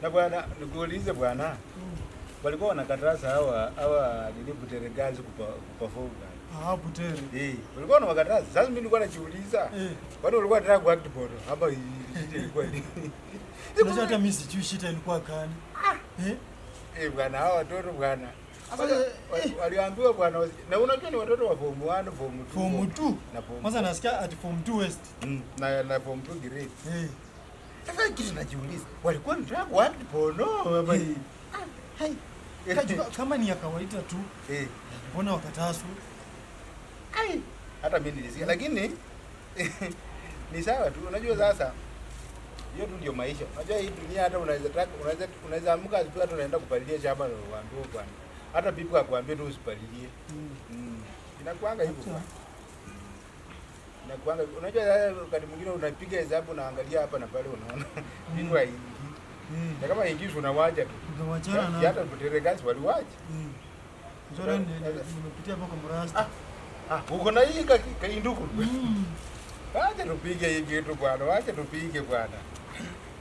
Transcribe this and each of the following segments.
Na bwana, nikuulize bwana. Walikuwa wanakataza hawa nini Buteregazi kuperform gani? Butere. Walikuwa wanakataza. Sasa mimi nilikuwa najiuliza. Watu walikuwa wanataka kuact bora. Hapa shida ilikuwa nini? Unajua hata mimi sijui shida ilikuwa gani. Bwana hawa watoto bwana. Waliambiwa bwana, na unajua ni watoto wa form 1, form 2. Na kwanza nasikia at form 2 West. Na form 2 grade. Sasa kitu najiuliza. Walikuwa wanataka kuact bora hapa hii. Kama ni ya kawaida tu. Mbona wakatazwa? Hata mimi nilisikia lakini ni sawa tu. Unajua sasa hiyo tu ndio maisha. Unajua hii dunia hata unaweza amka asubuhi hata unaenda kupalilia shamba na uambiwe bwana. Hata bibi akwambie tu usipalilie. Inakuanga hivyo bwana. Inakuanga unajua wakati mwingine unapiga hesabu unaangalia hapa na pale unaona bibi haingii. Na kama ingizwe unawacha tu. Unawachana na hata Buteregazi waliwacha. Njoo nimepitia hapo kwa Murasta. Uko na hii kainduku. Acha tupige hii kitu bwana. Acha tupige bwana.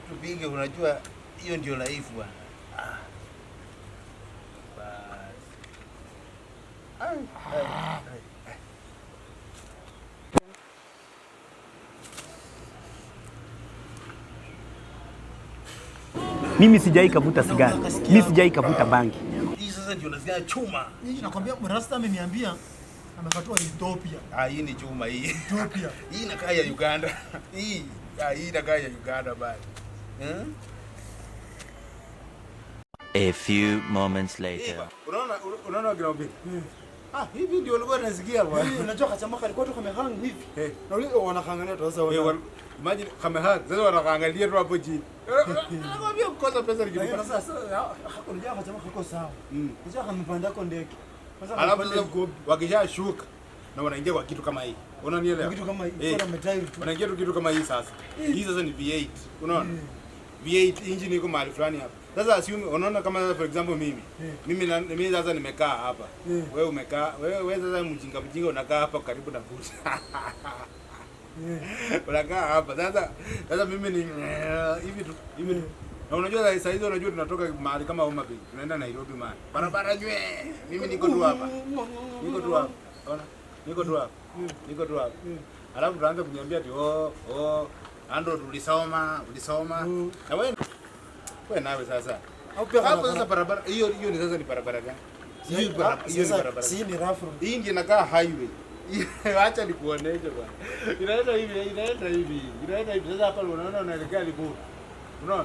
Tupige unajua hiyo ndio life bwana. Mimi sijai kavuta sigara. Mimi sijai kavuta bangi. Hii sasa ndio nasikia chuma. Nakwambia Murasta ameniambia amekatoa Ethiopia. Hii ni chuma hii. Ethiopia. Hii inakaa ya Uganda. Hii inakaa ya Uganda bali. A few moments later. Unaona Ginobi? Hivi ndio walikuwa nasikia bwana. Unajua kachamaka alikuwa tu kamehang hivi. Na wale wanahangalia tu sasa wana. Imagine kamehang. Sasa wanahangalia tu hapo chini. Anakuambia kukosa pesa nikilipa. Sasa hakunijua kachamaka uko sawa. Unajua kamepanda kwa ndege. Alafu sasa wakishashuka na wanaingia kwa kitu kama hii. Unanielewa? Kitu kama hii. Kwa metairi tu. Wanaingia tu kitu kama hii sasa. Hii sasa ni V8. Unaona? V8 engine iko mahali fulani hapa. Sasa assume unaona kama for example mimi sasa nimekaa hapa. Wewe umekaa, wewe sasa mjinga unakaa hapa karibu na buti. Unakaa hapa. Sasa mimi ni hivi tu. Na unajua saa hizo unajua tunatoka mahali kama Homa Bay. Tunaenda Nairobi mahali. Barabara jwe. Mimi niko tu hapa. Unaona? Niko tu hapa. Alafu tuanze kuniambia ati Andro ulisoma. Na wewe nawe sasa. Hapo sasa barabara hiyo ni sasa ni barabara gani? Hiyo ni barabara. Si ni rafu. Hii ndio inakaa highway. Acha nikuoneshe bwana. Inaenda hivi. Sasa hapa unaona unaelekea Limuru. Unaona?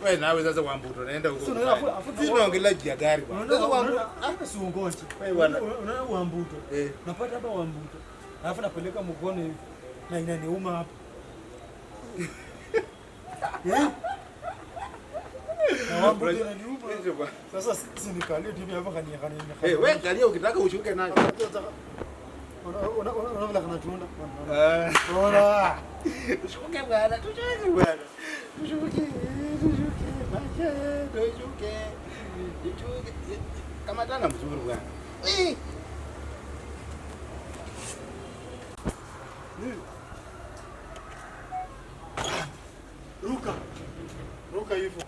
Wewe nawe sasa Wambuto naenda huko. Sisi tunaongelea jia gari bwana. Sasa Wambuto si ungoje. Wewe bwana. Unaona Wambuto. Napata hapa Wambuto. Alafu napeleka mkono hivi. Na inaniuma hapa. Na Wambuto inaniuma. Sasa sinikalie TV hapa kania. Wewe kalia ukitaka ushuke nayo. Unaona vile kanatunda. Bora. Tushuke bwana. Tushuke. Kama tana mzuri bwana. Ruka hivyo.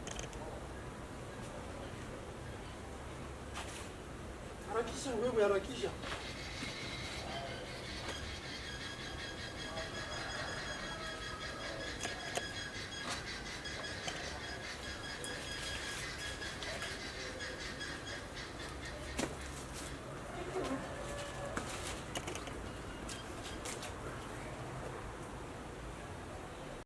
Harakisha wewe, harakisha.